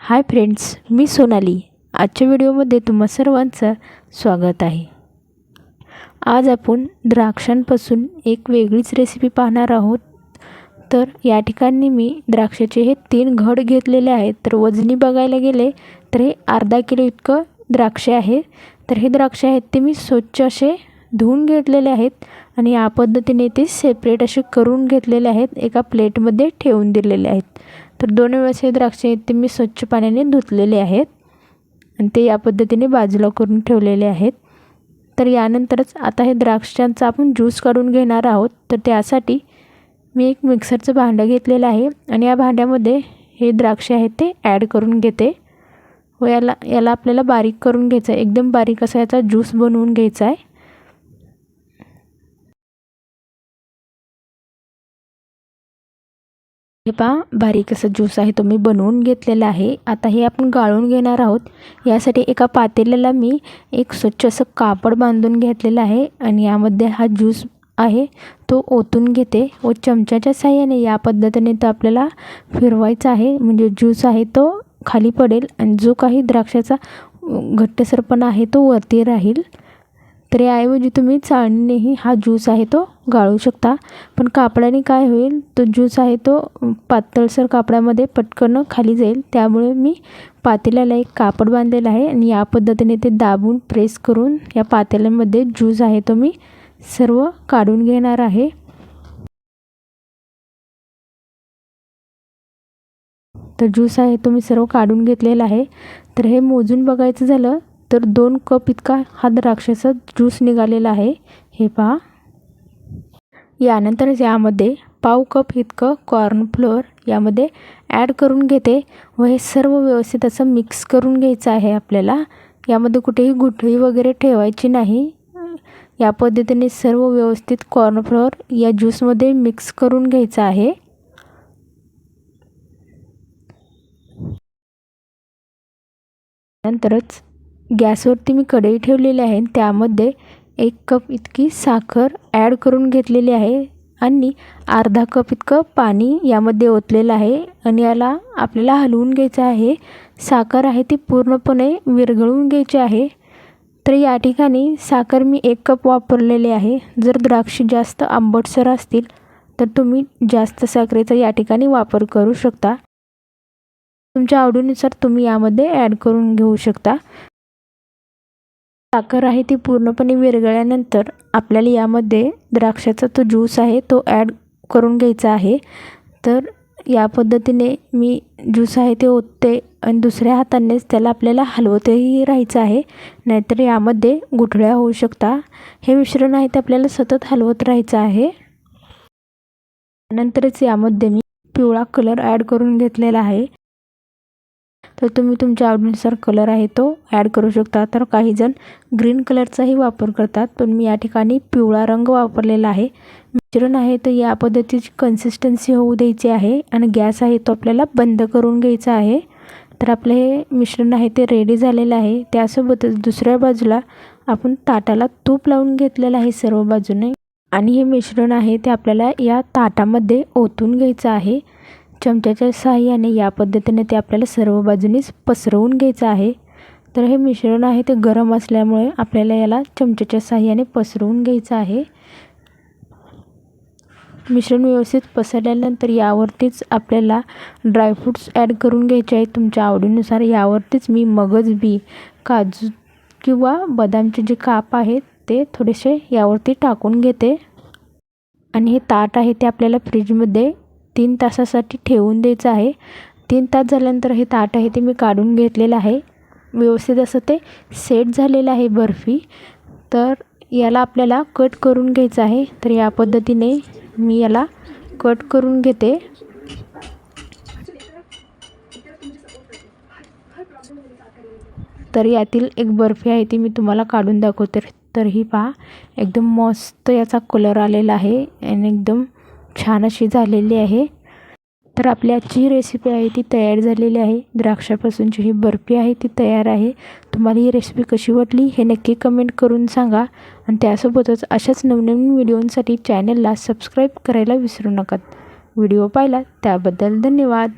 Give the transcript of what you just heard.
Hi friends, मी सोनाली. आजच्या व्हिडिओमध्ये तुम्हा सर्वांचं स्वागत आहे. आज आपण द्राक्षांपासून एक वेगळीच रेसिपी पाहणार आहोत. तर या ठिकाणी मी द्राक्षाचे हे 3 घड घेतलेले आहेत. तर वजनी बघायला गेले तर हे अर्धा किलो इतकं द्राक्षे आहे. तर हे द्राक्ष आहेत ते मी स्वच्छ असे धुवून घेतलेले आहेत आणि या पद्धतीने ते सेपरेट असे करून घेतलेले आहेत. एका प्लेटमध्ये ठेवून दिलेले आहेत. तर 2 वेळेस हे द्राक्ष आहेत ते मी स्वच्छ पाण्याने धुतलेले आहेत आणि ते या पद्धतीने बाजूला करून ठेवलेले आहेत. तर यानंतरच आता हे द्राक्षांचा आपण ज्यूस काढून घेणार आहोत. तर त्यासाठी मी एक मिक्सरचं भांडं घेतलेलं आहे आणि या भांड्यामध्ये हे द्राक्ष आहेत ते ॲड करून घेते व याला आपल्याला बारीक करून घ्यायचं आहे. एकदम बारीक असा याचा ज्यूस बनवून घ्यायचा आहे. हे पहा, बारीक असा ज्यूस आहे तो मी बनवून घेतलेला आहे. आता हे आपण गाळून घेणार आहोत. यासाठी एका पातेल्याला मी एक स्वच्छ असं कापड बांधून घेतलेलं आहे आणि यामध्ये हा ज्यूस आहे तो ओतून घेते व चमच्याच्या साहाय्याने या पद्धतीने तो आपल्याला फिरवायचा आहे. म्हणजे ज्यूस आहे तो खाली पडेल आणि जो काही द्राक्षाचा घट्टसरपणा आहे तो वरती राहील. तर याऐवजी तुम्ही चाळणीनेही हा ज्यूस आहे तो गाळू शकता. पण कापडाने काय होईल, तो ज्यूस आहे तो पातळसर कापडामध्ये पटकन खाली जाईल. त्यामुळे मी पातेल्याला एक कापड बांधलेलं आहे आणि या पद्धतीने ते दाबून प्रेस करून या पातेल्यामध्ये ज्यूस आहे तो मी सर्व काढून घेणार आहे. तर ज्यूस आहे तो मी सर्व काढून घेतलेला आहे. तर हे मोजून बघायचं झालं तर 2 कप इतका हा द्राक्षाचा ज्यूस निघालेला आहे. हे पहा. यानंतर यामध्ये पाव कप इतकं कॉर्नफ्लोअर यामध्ये ॲड करून घेते व हे सर्व व्यवस्थित असं मिक्स करून घ्यायचं आहे आपल्याला. यामध्ये कुठेही गुठळी वगैरे ठेवायची नाही. या पद्धतीने सर्व व्यवस्थित कॉर्नफ्लोअर या ज्यूसमध्ये मिक्स करून घ्यायचं आहे. नंतरच गॅसवरती मी कढई ठेवलेली आहे. त्यामध्ये 1 कप इतकी साखर ॲड करून घेतलेली आहे आणि अर्धा कप इतकं पाणी यामध्ये ओतलेलं आहे आणि याला आपल्याला हलवून घ्यायचं आहे. साखर आहे ती पूर्णपणे विरघळून घ्यायची आहे. तर या ठिकाणी साखर मी 1 कप वापरलेली आहे. जर द्राक्ष जास्त आंबटसर असतील तर तुम्ही जास्त साखरेचा या ठिकाणी वापर करू शकता. तुमच्या आवडीनुसार तुम्ही यामध्ये ॲड करून घेऊ शकता. साखर आहे ती पूर्णपणे विरघळल्यानंतर आपल्याला यामध्ये द्राक्षाचा तो ज्यूस आहे तो ॲड करून घ्यायचा आहे. तर या पद्धतीने मी ज्यूस आहे ते ओतते आणि दुसऱ्या हातानेच त्याला आपल्याला हलवतही राहायचं आहे, नाहीतर यामध्ये गुठळ्या होऊ शकता. हे मिश्रण आहे ते आपल्याला सतत हलवत राहायचं आहे. नंतरच यामध्ये मी पिवळा कलर ॲड करून घेतलेला आहे. तर तुम्ही तुमच्या आवडीनुसार कलर आहे तो ॲड करू शकता. तर काही जण ग्रीन कलरचाही वापर करतात, पण मी या ठिकाणी पिवळा रंग वापरलेला आहे. मिश्रण आहे तर या पद्धतीची कन्सिस्टन्सी होऊ द्यायची आहे आणि गॅस आहे तो आपल्याला बंद करून घ्यायचा आहे. तर आपले हे मिश्रण आहे ते रेडी झालेलं आहे. त्यासोबतच दुसऱ्या बाजूला आपण ताटाला तूप लावून घेतलेलं आहे सर्व बाजूने आणि हे मिश्रण आहे ते आपल्याला या ताटामध्ये ओतून घ्यायचं आहे. चमच्याच्या साहाय्याने या पद्धतीने ते आपल्याला सर्व बाजूनीच पसरवून घ्यायचं आहे. तर हे मिश्रण आहे ते गरम असल्यामुळे आपल्याला याला चमच्याच्या साहाय्याने पसरवून घ्यायचं आहे. मिश्रण व्यवस्थित पसरल्यानंतर यावरतीच आपल्याला ड्रायफ्रूट्स ॲड करून घ्यायचे आहेत तुमच्या आवडीनुसार. यावरतीच मी मगज बी, काजू किंवा बदामचे जे काप आहेत ते थोडेसे यावरती टाकून घेते आणि हे ताट आहे ते आपल्याला फ्रीजमध्ये 3 तासासाठी ठेवून द्यायचं आहे. 3 तास झाल्यानंतर हे ताट आहे ते मी काढून घेतलेलं आहे. व्यवस्थित असं ते सेट झालेलं आहे बर्फी. तर याला आपल्याला कट करून घ्यायचं आहे. तर या पद्धतीने मी याला कट करून घेते. तर यातील एक बर्फी आहे ती मी तुम्हाला काढून दाखवते. तर ही पहा, एकदम मस्त याचा कलर आलेला आहे आणि एकदम छान अशी झालेली आहे. तर आपली आजची रेसिपी आहे ती तयार झालेली आहे. द्राक्षापासूनची ही बर्फी आहे ती तयार आहे. तुम्हाला ही रेसिपी कशी वाटली हे नक्की कमेंट करून सांगा आणि त्यासोबतच अशाच नवनवीन व्हिडिओंसाठी चॅनलला सबस्क्राईब करायला विसरू नका. व्हिडिओ पाहिला त्याबद्दल धन्यवाद.